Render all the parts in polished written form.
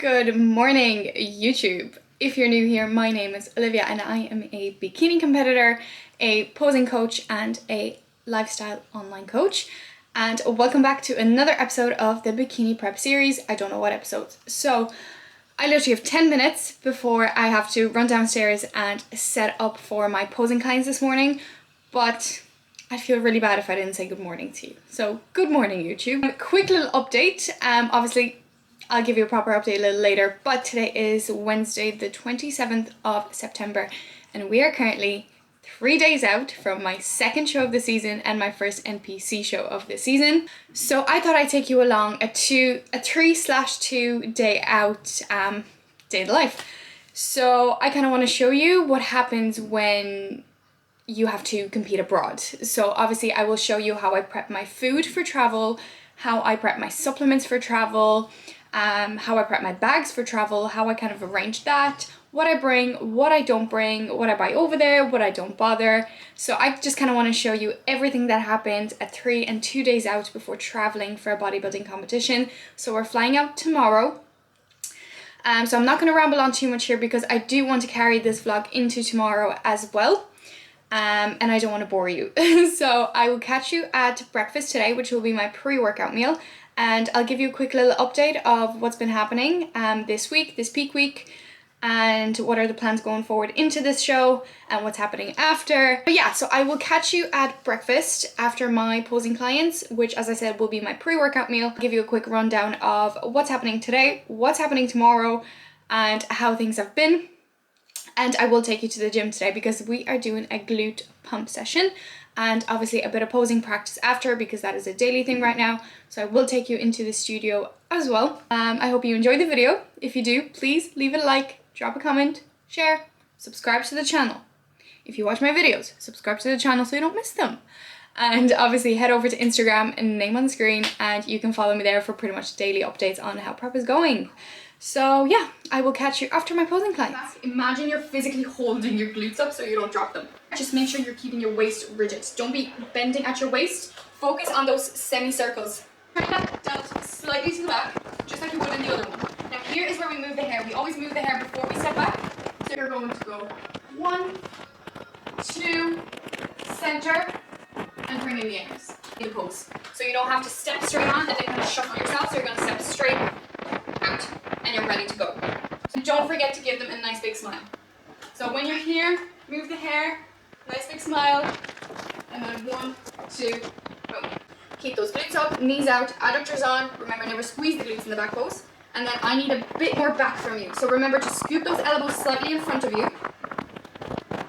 Good morning, YouTube. If you're new here, my name is Olivia and I am a bikini competitor, a posing coach and a lifestyle online coach. And welcome back to another episode of the Bikini Prep series. I don't know what episodes. So I literally have 10 minutes before I have to run downstairs and set up for my posing clients this morning. But I'd feel really bad if I didn't say good morning to you. So good morning, YouTube. A quick little update. Obviously, I'll give you a proper update a little later, but today is Wednesday, the 27th of September, and we are currently 3 days out from my second show of the season and my first NPC show of the season. So I thought I'd take you along a 3/2 day out, day in the life. So I kind of want to show you what happens when you have to compete abroad. So obviously I will show you how I prep my food for travel, how I prep my supplements for travel, how I prep my bags for travel, how I kind of arrange that, what I bring, what I don't bring, what I buy over there, what I don't bother. So I just kind of want to show you everything that happened at 3 and 2 days out before traveling for a bodybuilding competition. So we're flying out tomorrow. So I'm not going to ramble on too much here because I do want to carry this vlog into tomorrow as well. And I don't want to bore you. So I will catch you at breakfast today, which will be my pre-workout meal. And I'll give you a quick little update of what's been happening this week, this peak week, and what are the plans going forward into this show and what's happening after. But yeah, so I will catch you at breakfast after my posing clients, which as I said will be my pre-workout meal. I'll give you a quick rundown of what's happening today, what's happening tomorrow, and how things have been. And I will take you to the gym today because we are doing a glute pump session and obviously a bit of posing practice after because that is a daily thing right now. So I will take you into the studio as well. I hope you enjoyed the video. If you do, please leave it a like, drop a comment, share, subscribe to the channel. If you watch my videos, subscribe to the channel so you don't miss them. And obviously head over to Instagram and name on the screen and you can follow me there for pretty much daily updates on how prep is going. So yeah, I will catch you after my posing clients. Imagine you're physically holding your glutes up so you don't drop them. Just make sure you're keeping your waist rigid. Don't be bending at your waist. Focus on those semicircles. Turn that delt slightly to the back, just like you would in the other one. Now here is where we move the hair. We always move the hair before we step back. So you're going to go 1, 2, center, and bring in the arms in the pose. So you don't have to step straight on and then kind of shuffle yourself. So you're going to step straight out and you're ready to go. So don't forget to give them a nice big smile. So when you're here, move the hair, nice big smile, and then 1, 2, boom. Keep those glutes up, knees out, adductors on. Remember, never squeeze the glutes in the back pose. And then I need a bit more back from you. So remember to scoop those elbows slightly in front of you.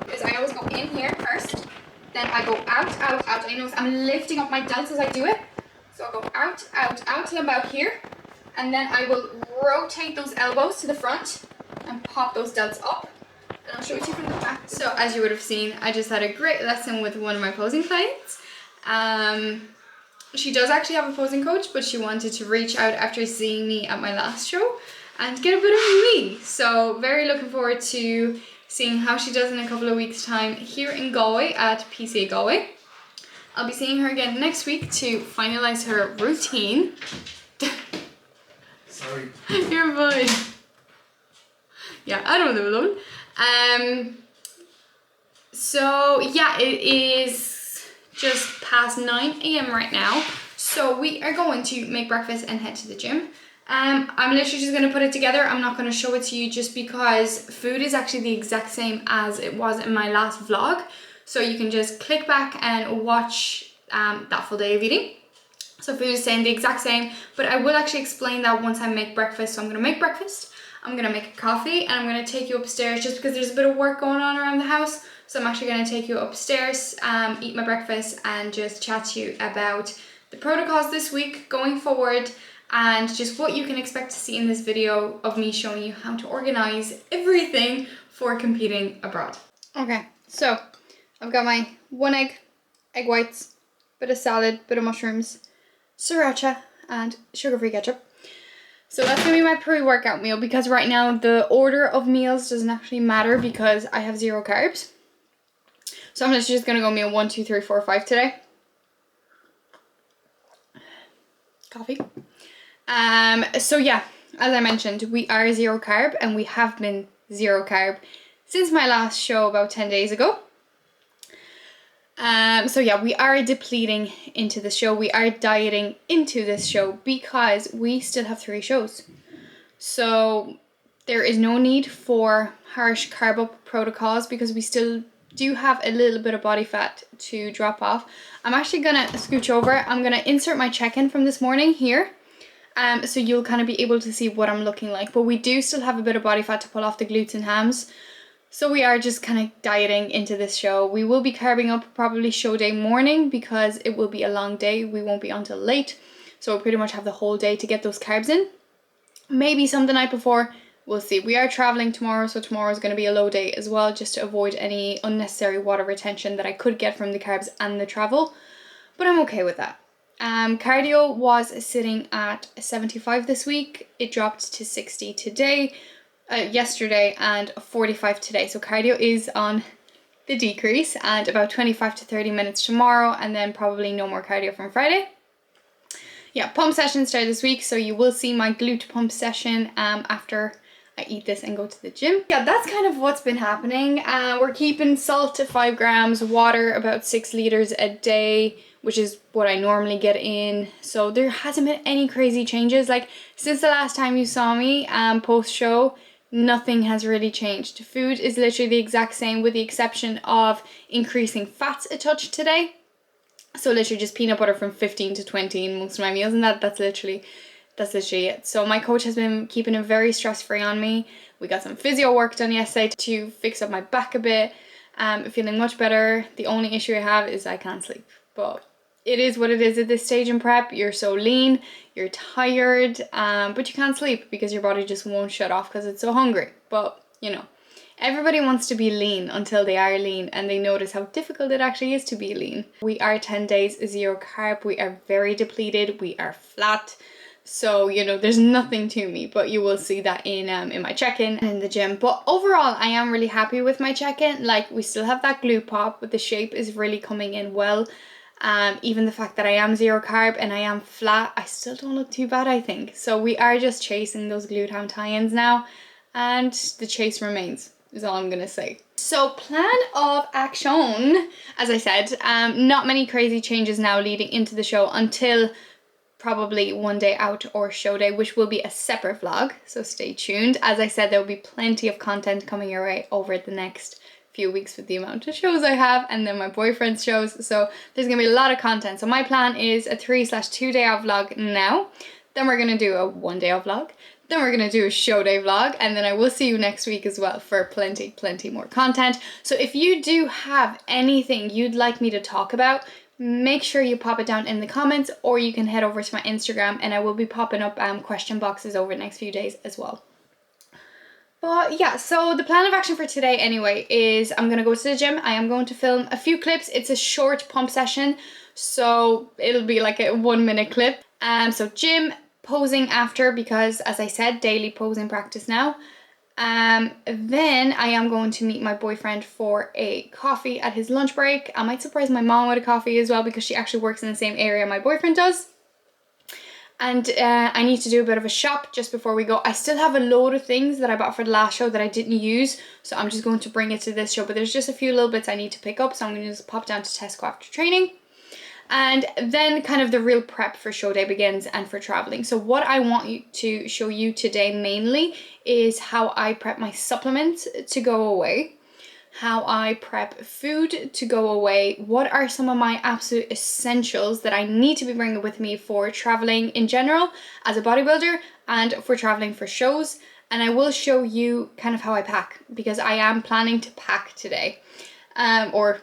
Because I always go in here first, then I go out, out, out. And you notice I'm lifting up my delts as I do it. So I'll go out, out, out till about here. And then I will rotate those elbows to the front and pop those delts up. And I'll show it to you from the back. So as you would have seen, I just had a great lesson with one of my posing clients. She does actually have a posing coach, but she wanted to reach out after seeing me at my last show and get a bit of me. So very looking forward to seeing how she does in a couple of weeks' time here in Galway at PCA Galway. I'll be seeing her again next week to finalize her routine. Sorry. You're fine. Yeah, I don't know alone. So yeah, it is just past 9 AM right now. So we are going to make breakfast and head to the gym. I'm literally just going to put it together. I'm not going to show it to you just because food is actually the exact same as it was in my last vlog. So you can just click back and watch that full day of eating. So food is staying the exact same, but I will actually explain that once I make breakfast. So I'm going to make breakfast, I'm going to make a coffee, and I'm going to take you upstairs just because there's a bit of work going on around the house. So I'm actually going to take you upstairs, eat my breakfast, and just chat to you about the protocols this week going forward and just what you can expect to see in this video of me showing you how to organize everything for competing abroad. Okay, so I've got my 1 egg, egg whites, bit of salad, bit of mushrooms, sriracha, and sugar-free ketchup. So that's gonna be my pre-workout meal because right now the order of meals doesn't actually matter because I have 0 carbs. So I'm just gonna go meal 1, 2, 3, 4, 5 today. Coffee. So yeah, as I mentioned, we are zero carb, and we have been zero carb since my last show about 10 days ago. So yeah, we are depleting into the show. We are dieting into this show because we still have 3 shows. So there is no need for harsh carb up protocols because we still do have a little bit of body fat to drop off. I'm actually gonna scooch over. I'm gonna insert my check-in from this morning here. So you'll kind of be able to see what I'm looking like. But we do still have a bit of body fat to pull off the glutes and hams. So we are just kind of dieting into this show. We will be carbing up probably show day morning because it will be a long day. We won't be on till late. So we'll pretty much have the whole day to get those carbs in. Maybe some the night before. We'll see. We are traveling tomorrow, so tomorrow is going to be a low day as well, just to avoid any unnecessary water retention that I could get from the carbs and the travel. But I'm okay with that. Cardio was sitting at 75 this week. It dropped to 60 today. Yesterday, and 45 today. So cardio is on the decrease, and about 25 to 30 minutes tomorrow, and then probably no more cardio from Friday. Yeah, pump session started this week, so you will see my glute pump session after I eat this and go to the gym. Yeah, that's kind of what's been happening. We're keeping salt to 5 grams, water about 6 liters a day, which is what I normally get in. So there hasn't been any crazy changes. Like since the last time you saw me post show, nothing has really changed. Food is literally the exact same with the exception of increasing fats a touch today. So literally just peanut butter from 15 to 20 in most of my meals, and that's literally it. So my coach has been keeping it very stress-free on me. We got some physio work done yesterday to fix up my back a bit. Feeling much better. The only issue I have is I can't sleep, but it is what it is at this stage in prep. You're so lean, you're tired, but you can't sleep because your body just won't shut off because it's so hungry. But you know, everybody wants to be lean until they are lean and they notice how difficult it actually is to be lean. We are 10 days zero carb. We are very depleted. We are flat. So, you know, there's nothing to me, but you will see that in my check-in and in the gym. But overall, I am really happy with my check-in. Like, we still have that glute pop, but the shape is really coming in well. Even the fact that I am zero carb and I am flat, I still don't look too bad, I think. So we are just chasing those glute ham tie-ins now, and the chase remains, is all I'm gonna say. So plan of action, as I said, not many crazy changes now leading into the show until probably one day out or show day, which will be a separate vlog, so stay tuned. As I said, there will be plenty of content coming your way over the next few weeks with the amount of shows I have and then my boyfriend's shows, so there's gonna be a lot of content. So my plan is a 3/2 day out vlog now, then we're gonna do a 1 day out vlog, then we're gonna do a show day vlog, and then I will see you next week as well for plenty more content. So if you do have anything you'd like me to talk about, make sure you pop it down in the comments, or you can head over to my Instagram and I will be popping up question boxes over the next few days as well. But yeah, so the plan of action for today anyway is I'm gonna go to the gym. I am going to film a few clips. It's a short pump session, so it'll be like a 1 minute clip. So gym, posing after, because as I said, daily posing practice now. Then I am going to meet my boyfriend for a coffee at his lunch break. I might surprise my mom with a coffee as well because she actually works in the same area my boyfriend does. And I need to do a bit of a shop just before we go. I still have a load of things that I bought for the last show that I didn't use, so I'm just going to bring it to this show, but there's just a few little bits I need to pick up, so I'm going to just pop down to Tesco after training. And then kind of the real prep for show day begins and for traveling. So what I want to show you today mainly is how I prep my supplements to go away, how I prep food to go away, what are some of my absolute essentials that I need to be bringing with me for traveling in general as a bodybuilder and for traveling for shows. And I will show you kind of how I pack, because I am planning to pack today, or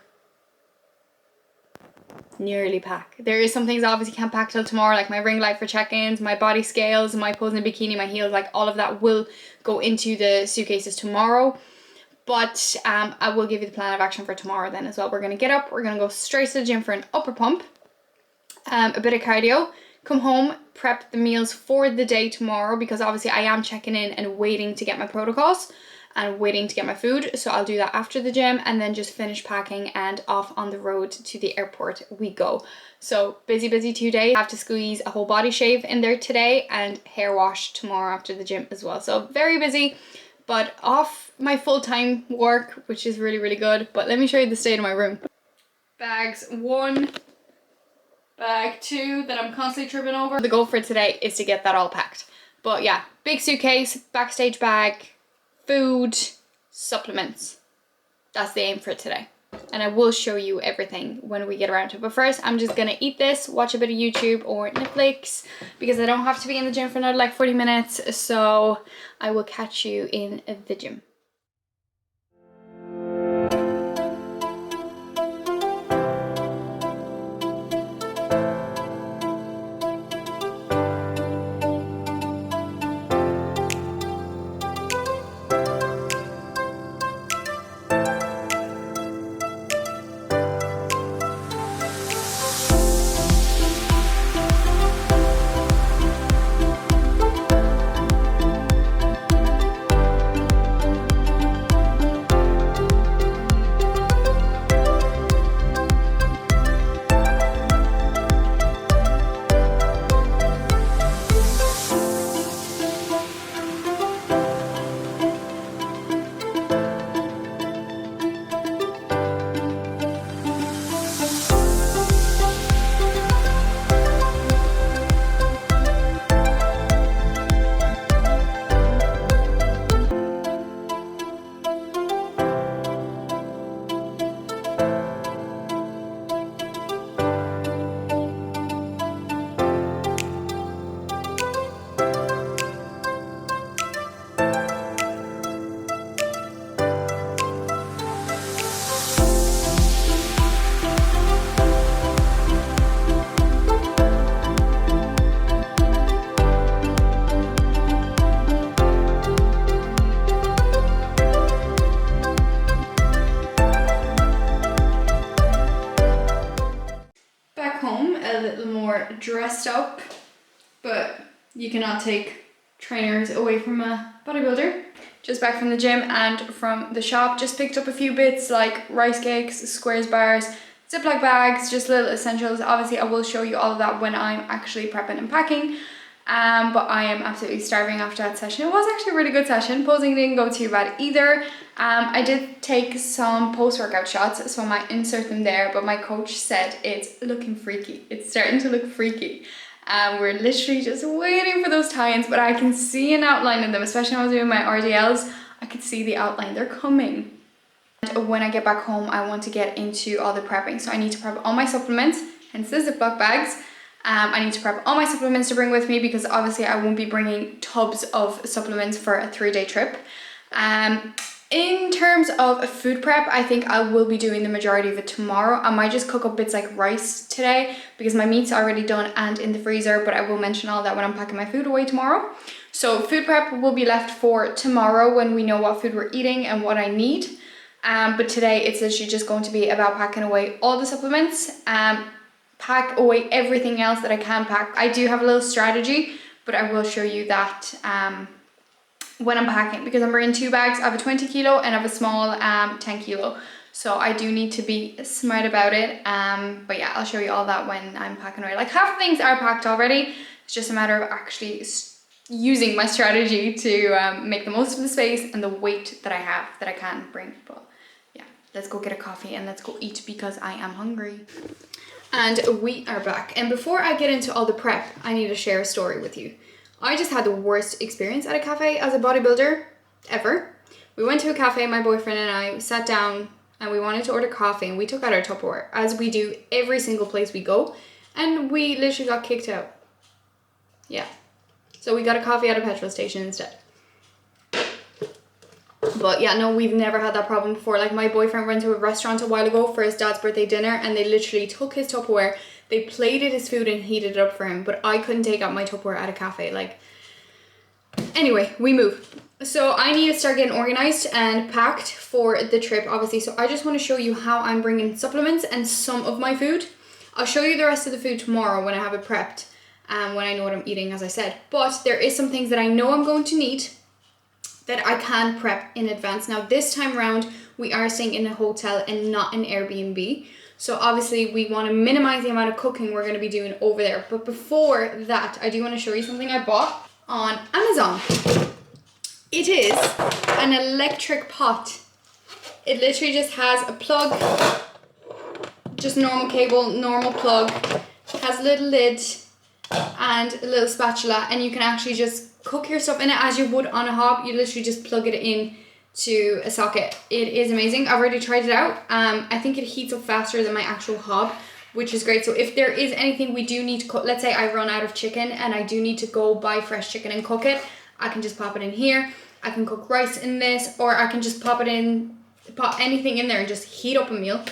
nearly pack. There is some things I obviously can't pack till tomorrow, like my ring light for check-ins, my body scales, my posing bikini, my heels, like all of that will go into the suitcases tomorrow. But I will give you the plan of action for tomorrow then as well. We're going to get up, we're going to go straight to the gym for an upper pump, a bit of cardio, come home, prep the meals for the day tomorrow, because obviously I am checking in and waiting to get my protocols. and waiting to get my food. So I'll do that after the gym and then just finish packing and off on the road to the airport we go. So busy 2 days. I have to squeeze a whole body shave in there today and hair wash tomorrow after the gym as well. So very busy, but off my full-time work, which is really, really good. But let me show you the state of my room. Bags 1, bag 2 that I'm constantly tripping over. The goal for today is to get that all packed. But yeah, big suitcase, backstage bag, food, supplements. That's the aim for today. And I will show you everything when we get around to it. But first, I'm just gonna eat this, watch a bit of YouTube or Netflix, because I don't have to be in the gym for another like 40 minutes. So I will catch you in the gym. Dressed up, but you cannot take trainers away from a bodybuilder. Just back from the gym and from the shop, just picked up a few bits like rice cakes, squares bars, Ziploc bags, just little essentials. Obviously I will show you all of that when I'm actually prepping and packing, but I am absolutely starving after that session. It was actually a really good session. Posing didn't go too bad either. I did take some post-workout shots, so I might insert them there, but my coach said it's looking freaky. It's starting to look freaky. We're literally just waiting for those tie-ins, but I can see an outline in them, especially when I was doing my RDLs. I could see the outline, they're coming. And when I get back home, I want to get into all the prepping. So I need to prep all my supplements, hence the Ziploc bags. I need to prep all my supplements to bring with me because obviously I won't be bringing tubs of supplements for a 3-day trip. In terms of food prep, I think I will be doing the majority of it tomorrow. I might just cook up bits like rice today because my meat's already done and in the freezer, but I will mention all that when I'm packing my food away tomorrow. So food prep will be left for tomorrow when we know what food we're eating and what I need. But today it's literally just going to be about packing away all the supplements, pack away everything else that I can pack. I do have a little strategy, but I will show you that when I'm packing, because I'm bringing 2 bags. I have a 20 kilo and I have a small 10 kilo. So I do need to be smart about it. But yeah, I'll show you all that when I'm packing away. Like half the things are packed already. It's just a matter of actually using my strategy to make the most of the space and the weight that I have that I can bring. But yeah, let's go get a coffee and let's go eat because I am hungry. And we are back. And before I get into all the prep, I need to share a story with you. I just had the worst experience at a cafe as a bodybuilder ever. We went to a cafe, my boyfriend and I sat down and we wanted to order coffee and we took out our Tupperware, as we do every single place we go, and we literally got kicked out. Yeah. So we got a coffee at a petrol station instead. But yeah, no, we've never had that problem before. Like my boyfriend went to a restaurant a while ago for his dad's birthday dinner and they literally took his Tupperware, they plated his food and heated it up for him, but I couldn't take out my Tupperware at a cafe. Like, anyway, we move. So I need to start getting organized and packed for the trip, obviously. So I just want to show you how I'm bringing supplements and some of my food. I'll show you the rest of the food tomorrow when I have it prepped and when I know what I'm eating, as I said. But there is some things that I know I'm going to need that I can prep in advance. Now this time around, we are staying in a hotel and not an Airbnb. So obviously we want to minimize the amount of cooking we're going to be doing over there. But before that, I do want to show you something I bought on Amazon. It is an electric pot. It literally just has a plug, just normal cable, normal plug, has a little lid and a little spatula, and you can actually just cook your stuff in it as you would on a hob. You literally just plug it in to a socket. It is amazing. I've already tried it out. I think it heats up faster than my actual hob, which is great. So if there is anything we do need to cook, let's say I run out of chicken and I do need to go buy fresh chicken and cook it, I can just pop it in here. I can cook rice in this, or I can just pop anything in there and just heat up a meal.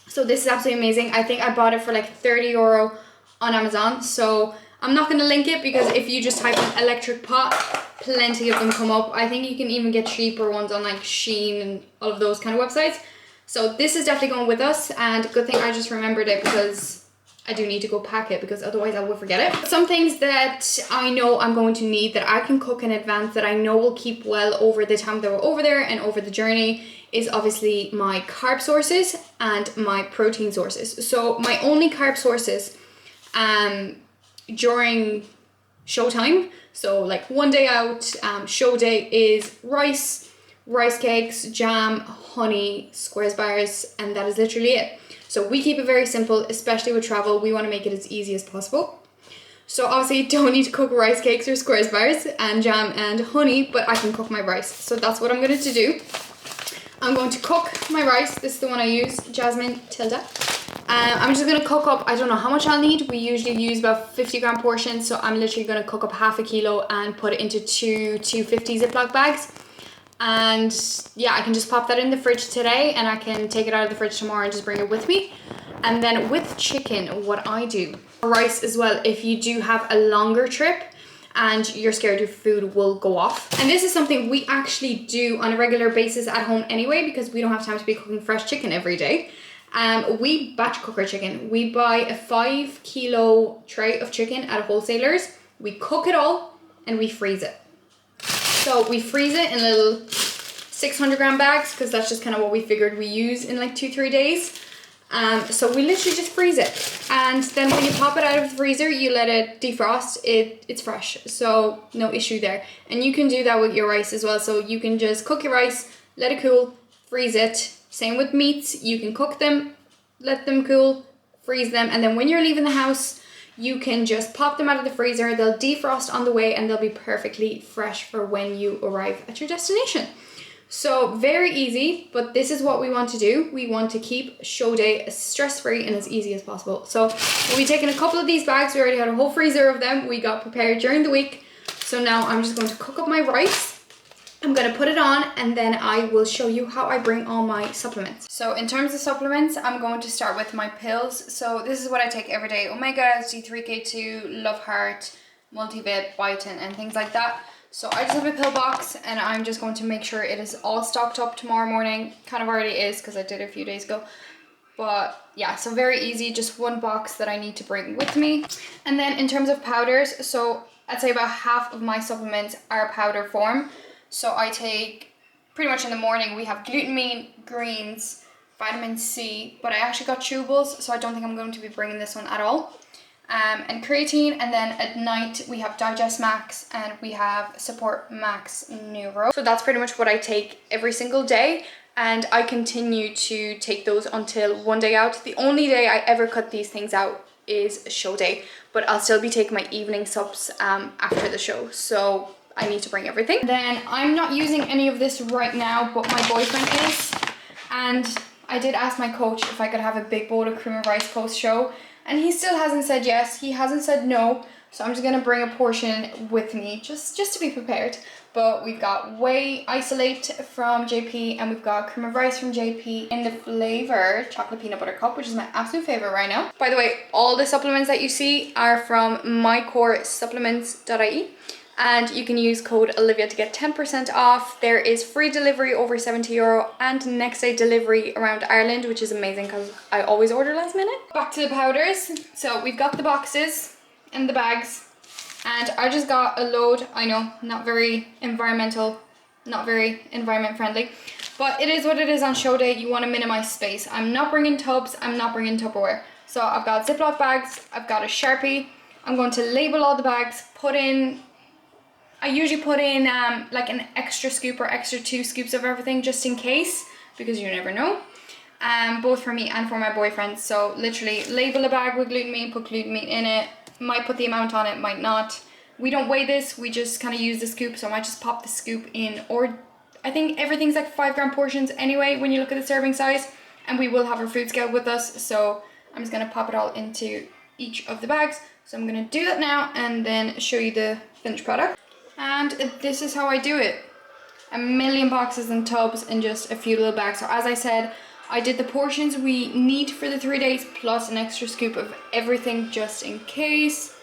So this is absolutely amazing. I think I bought it for like €30 on Amazon. So I'm not going to link it, because if you just type in electric pot, plenty of them come up. I think you can even get cheaper ones on like Shein and all of those kind of websites. So this is definitely going with us, and good thing I just remembered it, because I do need to go pack it, because otherwise I will forget it. Some things that I know I'm going to need that I can cook in advance that I know will keep well over the time that we're over there and over the journey is obviously my carb sources and my protein sources. So my only carb sources during showtime, so like one day out, show day, is rice cakes, jam, honey, squares bars, and that is literally it. So we keep it very simple, especially with travel. We want to make it as easy as possible. So obviously you don't need to cook rice cakes or squares bars and jam and honey, but I can cook my rice. So that's what I'm going to do. I'm going to cook my rice. This is the one I use, Jasmine Tilda. I'm just going to cook up, I don't know how much I'll need. We usually use about 50-gram portions. So I'm literally going to cook up half a kilo and put it into two 250 Ziploc bags. And yeah, I can just pop that in the fridge today, and I can take it out of the fridge tomorrow and just bring it with me. And then with chicken, what I do, rice as well, if you do have a longer trip and you're scared your food will go off. And this is something we actually do on a regular basis at home anyway, because we don't have time to be cooking fresh chicken every day. We batch cook our chicken. We buy a 5-kilo tray of chicken at a wholesaler's. We cook it all and we freeze it. So we freeze it in little 600-gram bags, because that's just kind of what we figured we use in like 2-3 days. So we literally just freeze it, and then when you pop it out of the freezer, you let it defrost. It's fresh, so no issue there. And you can do that with your rice as well. So you can just cook your rice, let it cool, freeze it. Same with meats. You can cook them, let them cool, freeze them, and then when you're leaving the house, you can just pop them out of the freezer. They'll defrost on the way, and they'll be perfectly fresh for when you arrive at your destination. So very easy, but this is what we want to do. We want to keep show day as stress-free and as easy as possible. So we'll be taking a couple of these bags. We already had a whole freezer of them. We got prepared during the week. So now I'm just going to cook up my rice. I'm going to put it on, and then I will show you how I bring all my supplements. So in terms of supplements, I'm going to start with my pills. So this is what I take every day: Omegas, D3K2, Love Heart, Multivit, Biotin, and things like that. So I just have a pill box, and I'm just going to make sure it is all stocked up tomorrow morning. Kind of already is, because I did it a few days ago. But yeah, so very easy, just one box that I need to bring with me. And then in terms of powders, so I'd say about half of my supplements are powder form. So I take, pretty much in the morning, we have glutamine, greens, vitamin C, but I actually got chewables, so I don't think I'm going to be bringing this one at all. And creatine, and then at night we have Digest Max and we have Support Max Neuro. So that's pretty much what I take every single day, and I continue to take those until one day out. The only day I ever cut these things out is show day, but I'll still be taking my evening subs after the show, so I need to bring everything. Then I'm not using any of this right now, but my boyfriend is, and I did ask my coach if I could have a big bowl of cream of rice post show, and he still hasn't said yes. He hasn't said no, so I'm just gonna bring a portion with me just to be prepared. But we've got whey isolate from JP, and we've got cream of rice from JP in the flavor chocolate peanut butter cup, which is my absolute favorite right now. By the way, all the supplements that you see are from mycoresupplements.ie, and you can use code Olivia to get 10% off. There is free delivery over €70 and next day delivery around Ireland, which is amazing because I always order last minute. Back to the powders. So we've got the boxes and the bags, and I just got a load. I know, not very environmental not very environment friendly. But it is what it is on show day. You want to minimize space. I'm not bringing tubs, I'm not bringing Tupperware. So I've got Ziploc bags, I've got a Sharpie. I'm going to label all the bags, I usually put in like an extra scoop or extra 2 scoops of everything just in case, because you never know. Both for me and for my boyfriend. So literally label a bag with glutamine, put glutamine in it, might put the amount on it, might not. We don't weigh this, we just kind of use the scoop, so I might just pop the scoop in, or I think everything's like 5 gram portions anyway when you look at the serving size, and we will have our food scale with us, so I'm just going to pop it all into each of the bags. So I'm going to do that now and then show you the finished product. And this is how I do it. A million boxes and tubs in just a few little bags. So as I said, I did the portions we need for the 3 days plus an extra scoop of everything just in case.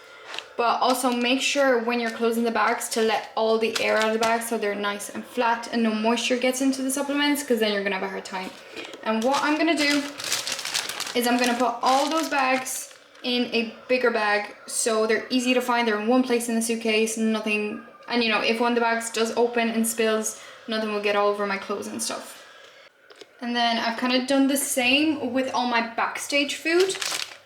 But also make sure when you're closing the bags to let all the air out of the bag so they're nice and flat and no moisture gets into the supplements, because then you're gonna have a hard time. And what I'm gonna do is I'm gonna put all those bags in a bigger bag so they're easy to find. They're in one place in the suitcase, nothing, and you know, if one of the bags does open and spills, nothing will get all over my clothes and stuff. And then I've kind of done the same with all my backstage food,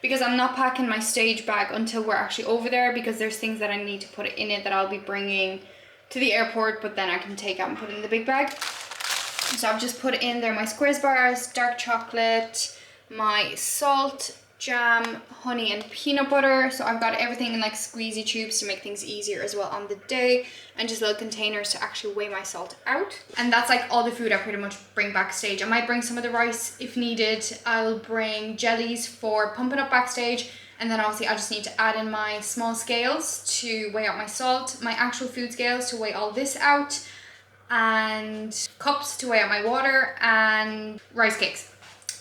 because I'm not packing my stage bag until we're actually over there, because there's things that I need to put in it that I'll be bringing to the airport, but then I can take out and put in the big bag. So I've just put in there my squares bars, dark chocolate, my salt, jam, honey and peanut butter. So I've got everything in like squeezy tubes to make things easier as well on the day, and just little containers to actually weigh my salt out. And that's like all the food I pretty much bring backstage. I might bring some of the rice if needed. I'll bring jellies for pumping up backstage, and then obviously I just need to add in my small scales to weigh out my salt, my actual food scales to weigh all this out, and cups to weigh out my water, and rice cakes.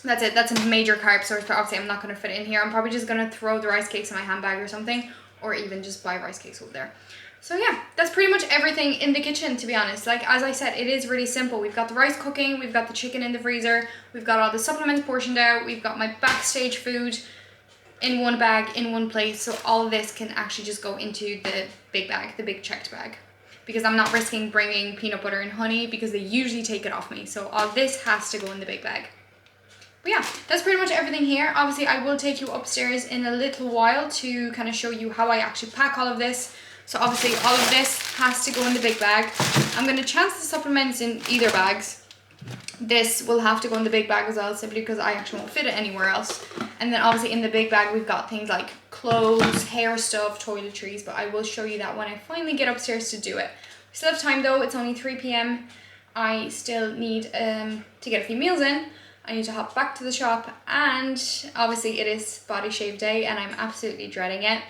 That's it. That's a major carb source, but obviously I'm not going to fit it in here. I'm probably just going to throw the rice cakes in my handbag or something, or even just buy rice cakes over there. So yeah, that's pretty much everything in the kitchen, to be honest. Like, as I said, it is really simple. We've got the rice cooking, we've got the chicken in the freezer, we've got all the supplements portioned out, we've got my backstage food in one bag, in one place. So all of this can actually just go into the big bag, the big checked bag, because I'm not risking bringing peanut butter and honey because they usually take it off me. So all this has to go in the big bag. But yeah, that's pretty much everything here. Obviously, I will take you upstairs in a little while to kind of show you how I actually pack all of this. So obviously, all of this has to go in the big bag. I'm going to chance the supplements in either bags. This will have to go in the big bag as well, simply because I actually won't fit it anywhere else. And then obviously in the big bag, we've got things like clothes, hair stuff, toiletries, but I will show you that when I finally get upstairs to do it. We still have time though, it's only 3 p.m. I still need to get a few meals in. I need to hop back to the shop, and obviously it is body shave day and I'm absolutely dreading it.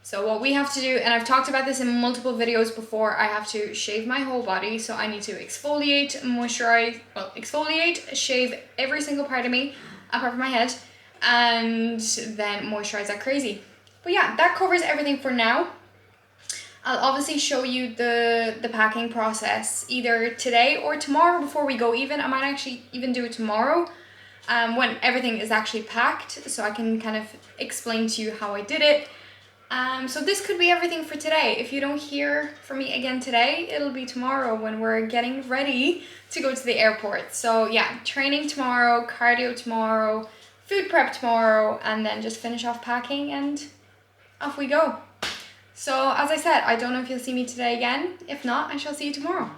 So what we have to do, and I've talked about this in multiple videos before, I have to shave my whole body. So I need to exfoliate, moisturize, well, exfoliate, shave every single part of me apart from my head, and then moisturize like crazy. But yeah, that covers everything for now. I'll obviously show you the packing process either today or tomorrow before we go even. I might actually even do it tomorrow when everything is actually packed, so I can kind of explain to you how I did it. So this could be everything for today. If you don't hear from me again today, it'll be tomorrow when we're getting ready to go to the airport. So yeah, training tomorrow, cardio tomorrow, food prep tomorrow, and then just finish off packing and off we go. So as I said, I don't know if you'll see me today again. If not, I shall see you tomorrow.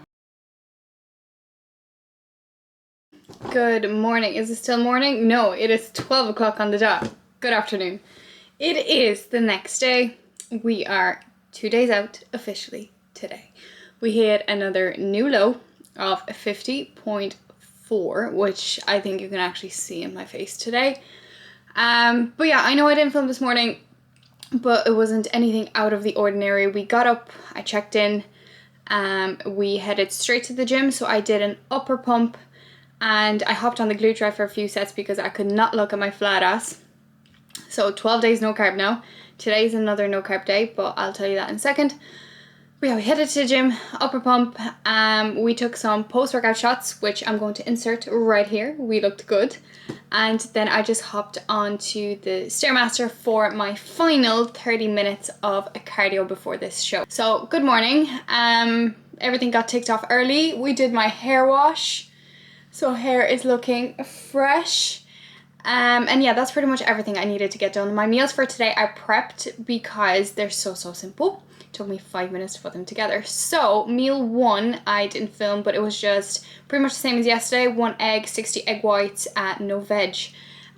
Good morning. Is it still morning? No, it is 12 o'clock on the dot. Good afternoon. It is the next day. We are 2 days out officially today. We hit another new low of 50.4, which I think you can actually see in my face today. But yeah, I know I didn't film this morning, but it wasn't anything out of the ordinary. We got up, I checked in, we headed straight to the gym. So I did an upper pump and I hopped on the glute drive for a few sets because I could not look at my flat ass. So 12 days no carb now. Today's another no carb day, but I'll tell you that in a second. But yeah, we headed to the gym, upper pump. We took some post-workout shots, which I'm going to insert right here. We looked good. And then I just hopped onto the Stairmaster for my final 30 minutes of a cardio before this show. So good morning. everything got ticked off early. We did my hair wash, so hair is looking fresh. And yeah, that's pretty much everything I needed to get done. My meals for today I prepped because they're so simple. It took me 5 minutes to put them together. So meal 1 I didn't film, but it was just pretty much the same as yesterday. 1 egg, 60 egg whites, no veg,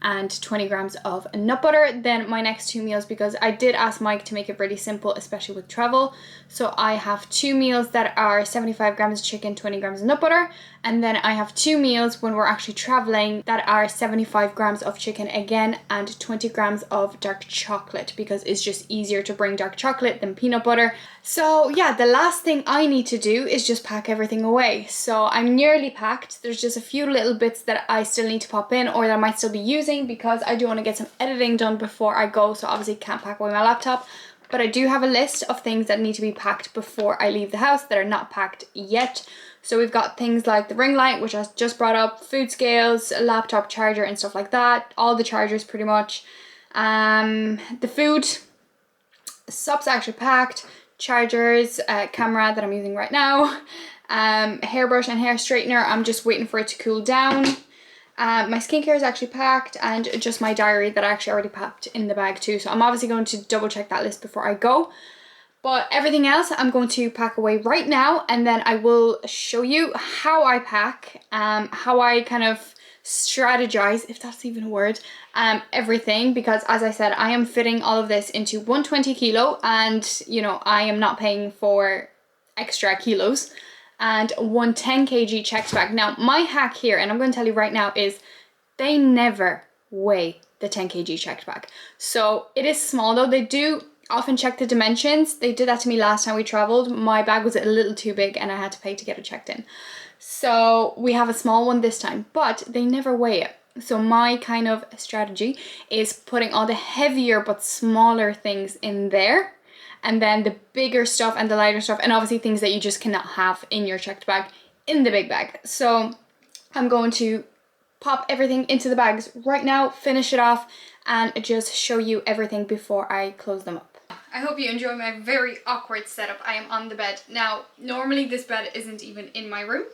and 20 grams of nut butter. Then my next 2 meals, because I did ask Mike to make it really simple, especially with travel. So I have 2 meals that are 75 grams of chicken, 20 grams of nut butter. And then I have 2 meals when we're actually traveling that are 75 grams of chicken again and 20 grams of dark chocolate, because it's just easier to bring dark chocolate than peanut butter. So yeah, the last thing I need to do is just pack everything away. So I'm nearly packed. There's just a few little bits that I still need to pop in, or that I might still be using, because I do want to get some editing done before I go. So obviously can't pack away my laptop. But I do have a list of things that need to be packed before I leave the house that are not packed yet. So we've got things like the ring light, which I just brought up, food scales, a laptop charger and stuff like that. All the chargers pretty much. The food stuff's actually packed. Chargers, camera that I'm using right now. Hairbrush and hair straightener, I'm just waiting for it to cool down. My skincare is actually packed, and just my diary that I actually already packed in the bag too. So I'm obviously going to double check that list before I go. But everything else I'm going to pack away right now, and then I will show you how I pack, how I kind of strategize, if that's even a word, everything, because as I said, I am fitting all of this into 120 kilo, and you know, I am not paying for extra kilos, and 110 kg checked bag. Now my hack here, and I'm going to tell you right now, is they never weigh the 10 kg checked bag. So it is small though. They do often check the dimensions. They did that to me last time we traveled. My bag was a little too big and I had to pay to get it checked in. So we have a small one this time, but they never weigh it. So my kind of strategy is putting all the heavier but smaller things in there, and then the bigger stuff and the lighter stuff, and obviously things that you just cannot have in your checked bag, in the big bag. So I'm going to pop everything into the bags right now, finish it off, and just show you everything before I close them up. I hope you enjoy my very awkward setup. I am on the bed. Now, normally this bed isn't even in my room.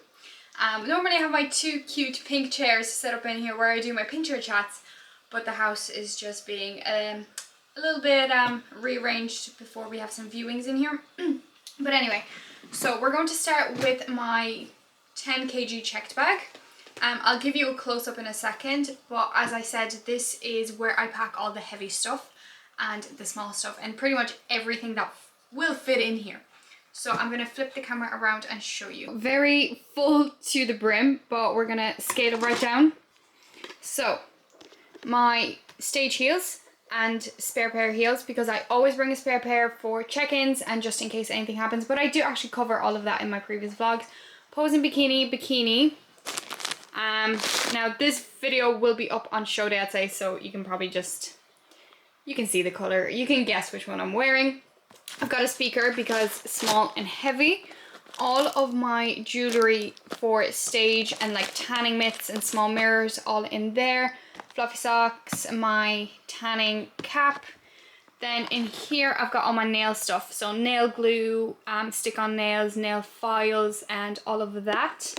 Normally I have my 2 cute pink chairs set up in here where I do my pink chair chats, but the house is just being a little bit rearranged before we have some viewings in here. But anyway, so we're going to start with my 10 kg checked bag. I'll give you a close-up in a second, but as I said, this is where I pack all the heavy stuff and the small stuff, and pretty much everything that will fit in here. So I'm going to flip the camera around and show you. Very full to the brim, but we're going to scale it right down. So my stage heels and spare pair of heels, because I always bring a spare pair for check-ins and just in case anything happens, but I do actually cover all of that in my previous vlogs. Posing bikini. Now this video will be up on show day, I'd say, so you can probably just, you can see the color, you can guess which one I'm wearing. I've got a speaker because small and heavy. All of my jewelry for stage and like tanning mitts and small mirrors all in there. Fluffy socks, my tanning cap. Then in here I've got all my nail stuff, so nail glue, stick on nails, nail files, and all of that.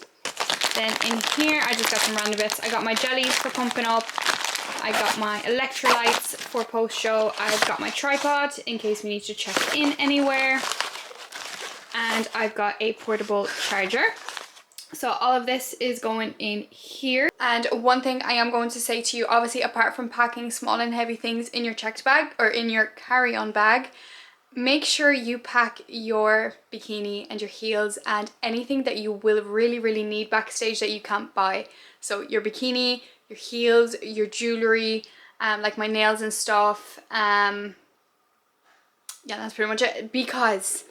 Then in here I just got some random bits. I got my jellies for pumping up. I got my electrolytes for post-show. I've got my tripod in case we need to check in anywhere. And I've got a portable charger. So all of this is going in here. And one thing I am going to say to you, obviously apart from packing small and heavy things in your checked bag or in your carry-on bag, make sure you pack your bikini and your heels and anything that you will really need backstage that you can't buy. So your bikini, your heels, your jewelry, like my nails and stuff. Yeah, that's pretty much it. Because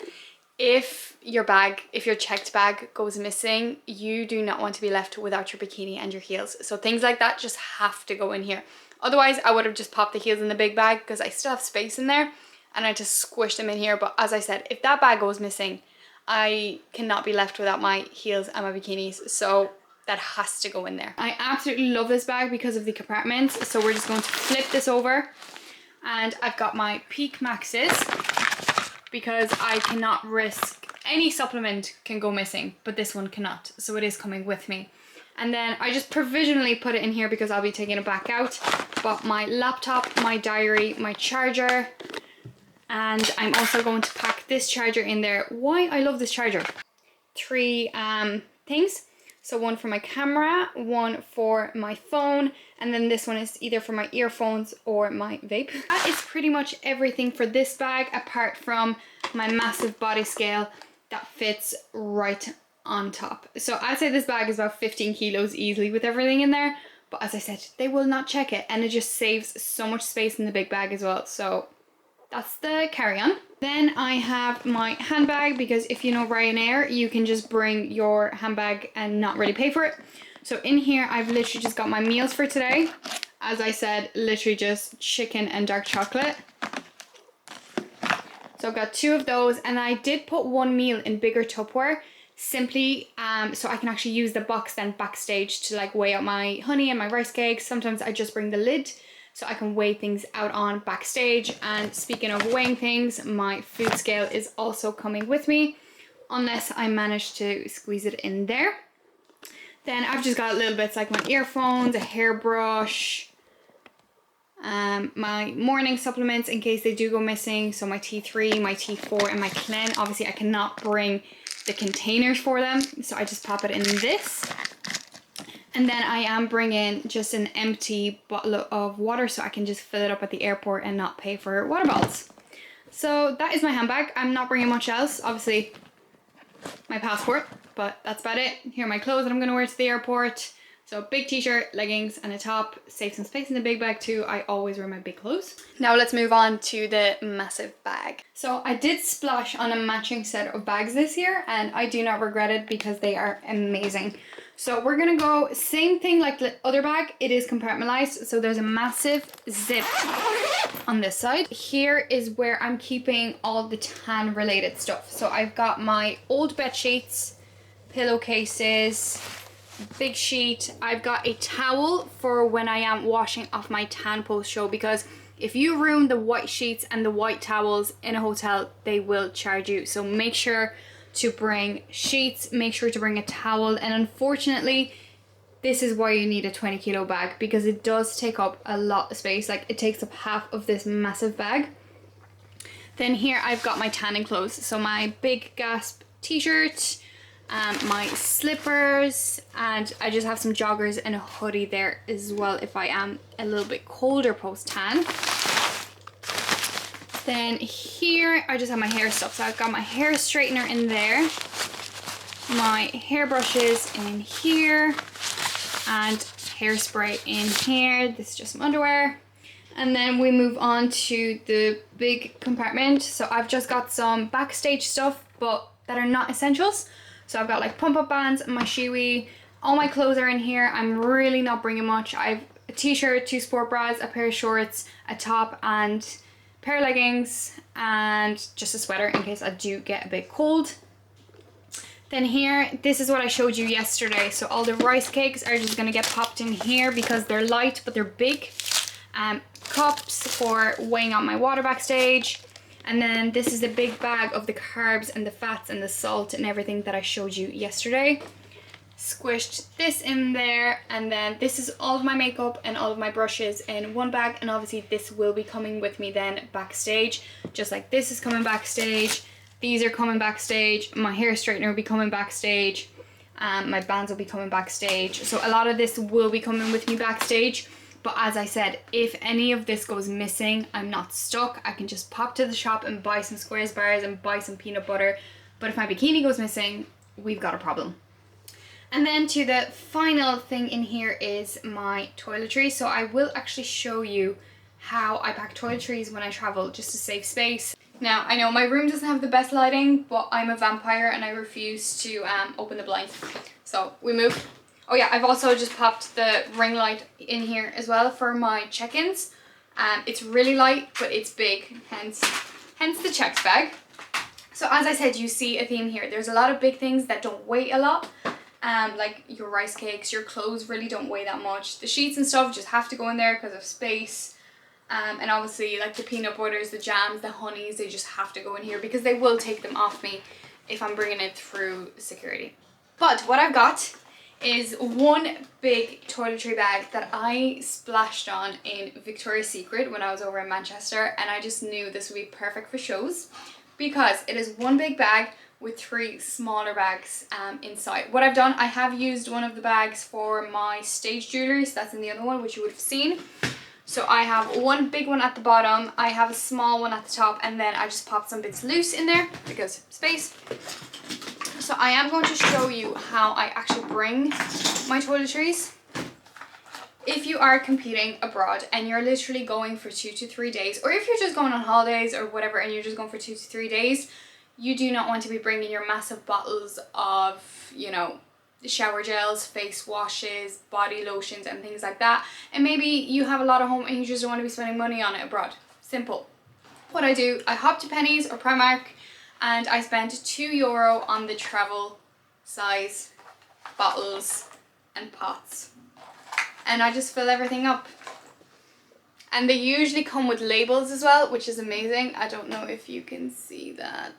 if your checked bag goes missing, you do not want to be left without your bikini and your heels. So things like that just have to go in here. Otherwise, I would have just popped the heels in the big bag because I still have space in there and I just squish them in here. But as I said, if that bag goes missing, I cannot be left without my heels and my bikinis. So that has to go in there. I absolutely love this bag because of the compartments. So we're just going to flip this over, and I've got my Peak Maxes because I cannot risk any supplement can go missing, but this one cannot. So it is coming with me. And then I just provisionally put it in here because I'll be taking it back out. But my laptop, my diary, my charger, and I'm also going to pack this charger in there. Why I love this charger. 3 things. So one for my camera, one for my phone, and then this one is either for my earphones or my vape. That is pretty much everything for this bag, apart from my massive body scale that fits right on top. So I'd say this bag is about 15 kilos easily with everything in there. But as I said, they will not check it, and it just saves so much space in the big bag as well. So that's the carry-on. Then I have my handbag, because if you know Ryanair, you can just bring your handbag and not really pay for it. So in here, I've literally just got my meals for today. As I said, literally just chicken and dark chocolate. So I've got 2 of those, and I did put 1 meal in bigger Tupperware, simply so I can actually use the box then backstage to like weigh out my honey and my rice cakes. Sometimes I just bring the lid so I can weigh things out on backstage. And speaking of weighing things, my food scale is also coming with me, unless I manage to squeeze it in there. Then I've just got little bits like my earphones, a hairbrush, my morning supplements in case they do go missing. So my T3, my T4, and my Clen. Obviously I cannot bring the containers for them, so I just pop it in this. And then I am bringing just an empty bottle of water so I can just fill it up at the airport and not pay for water bottles. So that is my handbag. I'm not bringing much else. Obviously my passport, but that's about it. Here are my clothes that I'm going to wear to the airport. So big t-shirt, leggings, and a top. Save some space in the big bag too. I always wear my big clothes. Now let's move on to the massive bag. So I did splash on a matching set of bags this year, and I do not regret it because they are amazing. So we're gonna go same thing like the other bag. It is compartmentalized. So there's a massive zip on this side. Here is where I'm keeping all the tan related stuff. So I've got my old bed sheets, pillowcases, big sheet. I've got a towel for when I am washing off my tan post show, because if you ruin the white sheets and the white towels in a hotel, they will charge you. So make sure to bring sheets, make sure to bring a towel. And unfortunately, this is why you need a 20 kilo bag, because it does take up a lot of space. Like it takes up half of this massive bag. Then here I've got my tanning clothes. So my big Gasp t-shirt, my slippers, and I just have some joggers and a hoodie there as well if I am a little bit colder post tan. Then here I just have my hair stuff. So I've got my hair straightener in there, my hairbrushes in here, and hairspray in here. This is just some underwear. And then we move on to the big compartment. So I've just got some backstage stuff, but that are not essentials. So I've got like pump up bands, my shiwi, all my clothes are in here. I'm really not bringing much. I've a t-shirt, 2 sport bras, a pair of shorts, a top, and a pair of leggings, and just a sweater in case I do get a bit cold. Then here, this is what I showed you yesterday. So all the rice cakes are just gonna get popped in here because they're light, but they're big. Cups for weighing out my water backstage. And then this is the big bag of the carbs and the fats and the salt and everything that I showed you yesterday. Squished this in there, and then this is all of my makeup and all of my brushes in one bag. And obviously this will be coming with me then backstage, just like this is coming backstage. These are coming backstage. My hair straightener will be coming backstage. My bands will be coming backstage. So a lot of this will be coming with me backstage. But as I said, if any of this goes missing, I'm not stuck. I can just pop to the shop and buy some Squares bars and buy some peanut butter. But if my bikini goes missing, we've got a problem. And then to the final thing in here is my toiletries. So I will actually show you how I pack toiletries when I travel, just to save space. Now, I know my room doesn't have the best lighting, but I'm a vampire and I refuse to open the blinds. So we move. Oh yeah, I've also just popped the ring light in here as well for my check-ins. It's really light, but it's big, hence the checked bag. So as I said, you see a theme here. There's a lot of big things that don't weigh a lot. Like your rice cakes, your clothes really don't weigh that much. The sheets and stuff just have to go in there because of space. And obviously like the peanut butters, the jams, the honeys, they just have to go in here because they will take them off me if I'm bringing it through security. But what I've got is one big toiletry bag that I splashed on in Victoria's Secret when I was over in Manchester, and I just knew this would be perfect for shows because it is one big bag with 3 smaller bags inside. What I've done, I have used one of the bags for my stage jewellery, so that's in the other one, which you would have seen. So I have one big one at the bottom, I have a small one at the top, and then I just popped some bits loose in there because space. So I am going to show you how I actually bring my toiletries. If you are competing abroad and you're literally going for 2 to 3 days, or if you're just going on holidays or whatever and you're just going for 2 to 3 days, you do not want to be bringing your massive bottles of, you know, shower gels, face washes, body lotions and things like that. And maybe you have a lot at home and you just don't want to be spending money on it abroad. Simple. What I do, I hop to Penny's or Primark and I spend €2 on the travel size bottles and pots. And I just fill everything up. And they usually come with labels as well, which is amazing. I don't know if you can see that.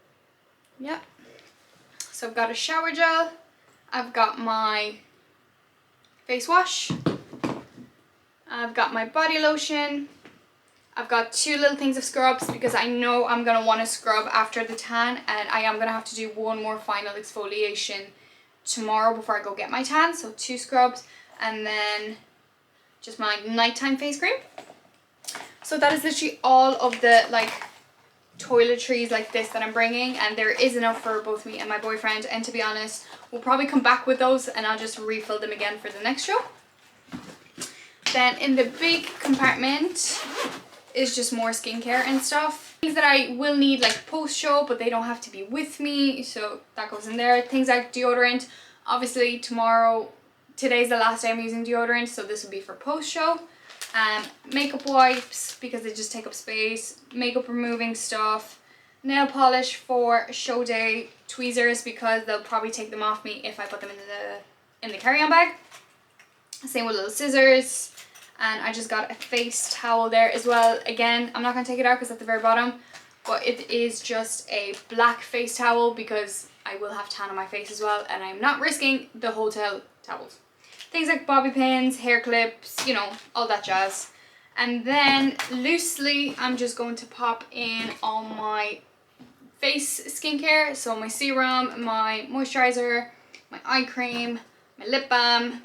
Yeah. So I've got a shower gel. I've got my face wash. I've got my body lotion. I've got 2 little things of scrubs because I know I'm going to want to scrub after the tan, and I am going to have to do one more final exfoliation tomorrow before I go get my tan. So 2 scrubs and then just my nighttime face cream. So that is literally all of the like toiletries like this that I'm bringing, and there is enough for both me and my boyfriend, and to be honest we'll probably come back with those and I'll just refill them again for the next show. Then in the big compartment is just more skincare and stuff. Things that I will need like post show, but they don't have to be with me, so that goes in there. Things like deodorant, obviously today's the last day I'm using deodorant, so this will be for post show. Makeup wipes because they just take up space, makeup removing stuff, nail polish for show day, tweezers because they'll probably take them off me if I put them in the carry-on bag. Same with little scissors, and I just got a face towel there as well. Again, I'm not going to take it out because it's at the very bottom, but it is just a black face towel because I will have tan on my face as well, and I'm not risking the hotel towels. Things like bobby pins, hair clips, you know, all that jazz. And then loosely, I'm just going to pop in all my face skincare. So my serum, my moisturizer, my eye cream, my lip balm,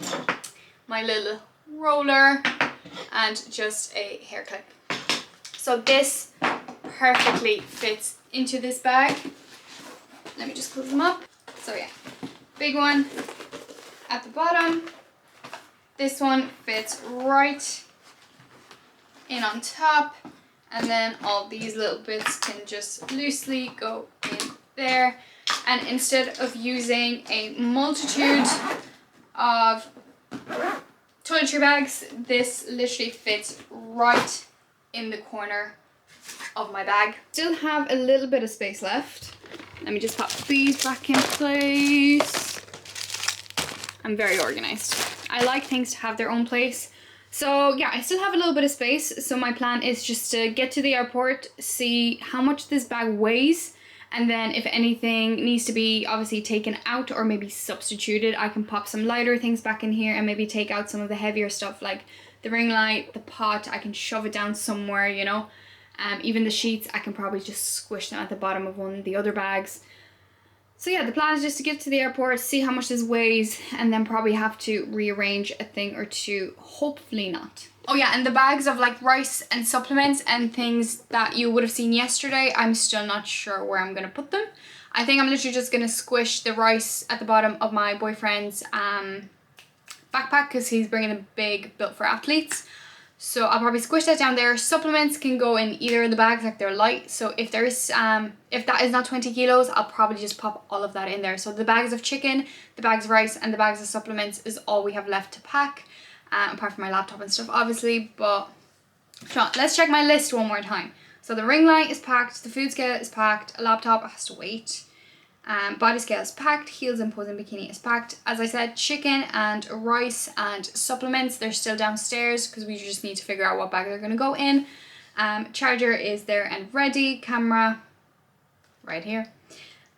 my little roller, and just a hair clip. So this perfectly fits into this bag. Let me just close them up. So yeah, big one at the bottom. This one fits right in on top, and then all these little bits can just loosely go in there. And instead of using a multitude of toiletry bags, this literally fits right in the corner of my bag. Still have a little bit of space left. Let me just pop these back in place. I'm very organized. I like things to have their own place. So yeah, I still have a little bit of space. So my plan is just to get to the airport, see how much this bag weighs, and then if anything needs to be obviously taken out or maybe substituted, I can pop some lighter things back in here and maybe take out some of the heavier stuff like the ring light, the pot. I can shove it down somewhere, you know. Even the sheets, I can probably just squish them at the bottom of one of the other bags. So yeah, the plan is just to get to the airport, see how much this weighs, and then probably have to rearrange a thing or two. Hopefully not. Oh yeah, and the bags of like rice and supplements and things that you would have seen yesterday, I'm still not sure where I'm going to put them. I think I'm literally just going to squish the rice at the bottom of my boyfriend's backpack because he's bringing a big built for athletes. So I'll probably squish that down there. Supplements can go in either of the bags, like they're light. So if there is, if that is not 20 kilos, I'll probably just pop all of that in there. So the bags of chicken, the bags of rice, and the bags of supplements is all we have left to pack. Apart from my laptop and stuff, obviously. But let's check my list one more time. So the ring light is packed, the food scale is packed, a laptop has to wait. Body scale is packed, heels and posing bikini is packed. As I said, chicken and rice and supplements, they're still downstairs because we just need to figure out what bag they're going to go in. Charger is there and ready, camera right here.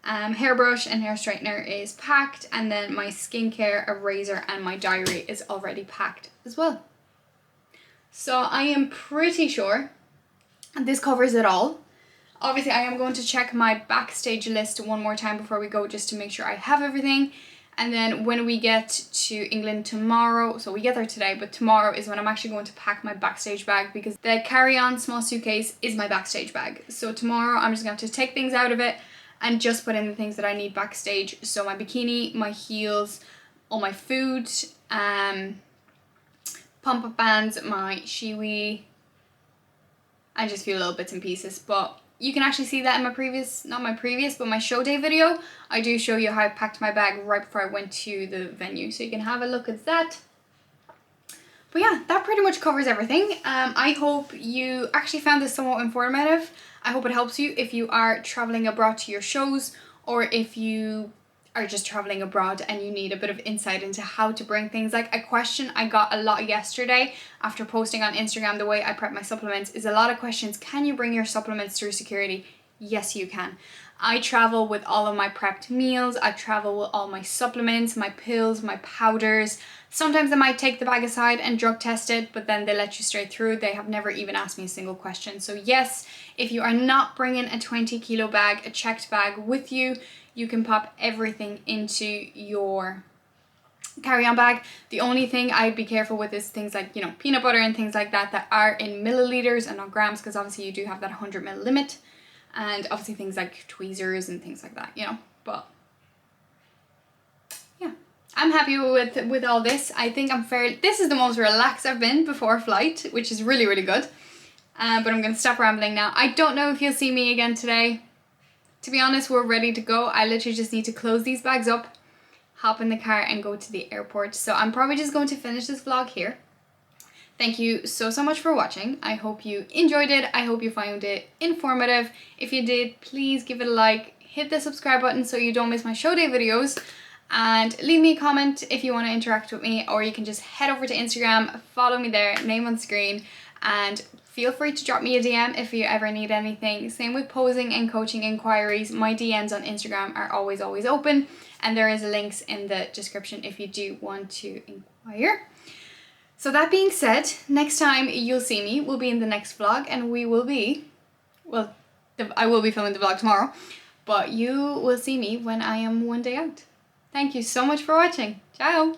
hairbrush and hair straightener is packed, and then my skincare, a razor, and my diary is already packed as well. So I am pretty sure this covers it all. Obviously, I am going to check my backstage list one more time before we go, just to make sure I have everything. And then when we get to England tomorrow, so we get there today, but tomorrow is when I'm actually going to pack my backstage bag, because the carry-on small suitcase is my backstage bag. So tomorrow I'm just going to have to take things out of it and just put in the things that I need backstage. So my bikini, my heels, all my food, pump-up bands, my shiwi, and just a few little bits and pieces. But you can actually see that in my previous, not my previous, but my show day video. I do show you how I packed my bag right before I went to the venue, so you can have a look at that. But yeah, that pretty much covers everything. I hope you actually found this somewhat informative. I hope it helps you if you are traveling abroad to your shows, or if you are just traveling abroad and you need a bit of insight into how to bring things. Like, a question I got a lot yesterday after posting on Instagram the way I prep my supplements is a lot of questions. Can you bring your supplements through security? Yes, you can. I travel with all of my prepped meals. I travel with all my supplements, my pills, my powders. Sometimes I might take the bag aside and drug test it, but then they let you straight through. They have never even asked me a single question. So yes, if you are not bringing a 20 kilo bag, a checked bag with you, you can pop everything into your carry-on bag. The only thing I'd be careful with is things like, you know, peanut butter and things like that that are in milliliters and not grams, because obviously you do have that 100 ml limit, and obviously things like tweezers and things like that, you know. But yeah, I'm happy with all this. I think this is the most relaxed I've been before a flight, which is really, really good. But I'm going to stop rambling now. I don't know if you'll see me again today. To be honest, we're ready to go. I literally just need to close these bags up, hop in the car, and go to the airport. So I'm probably just going to finish this vlog here. Thank you so much for watching. I hope you enjoyed it. I hope you found it informative. If you did, please give it a like, hit the subscribe button so you don't miss my show day videos, and leave me a comment if you want to interact with me, or you can just head over to Instagram, follow me there, name on the screen, and feel free to drop me a DM if you ever need anything. Same with posing and coaching inquiries. My DMs on Instagram are always open, and there is links in the description if you do want to inquire. So that being said, next time you'll see me will be in the next vlog, and we will be, well, I will be filming the vlog tomorrow, but you will see me when I am one day out. Thank you so much for watching. Ciao!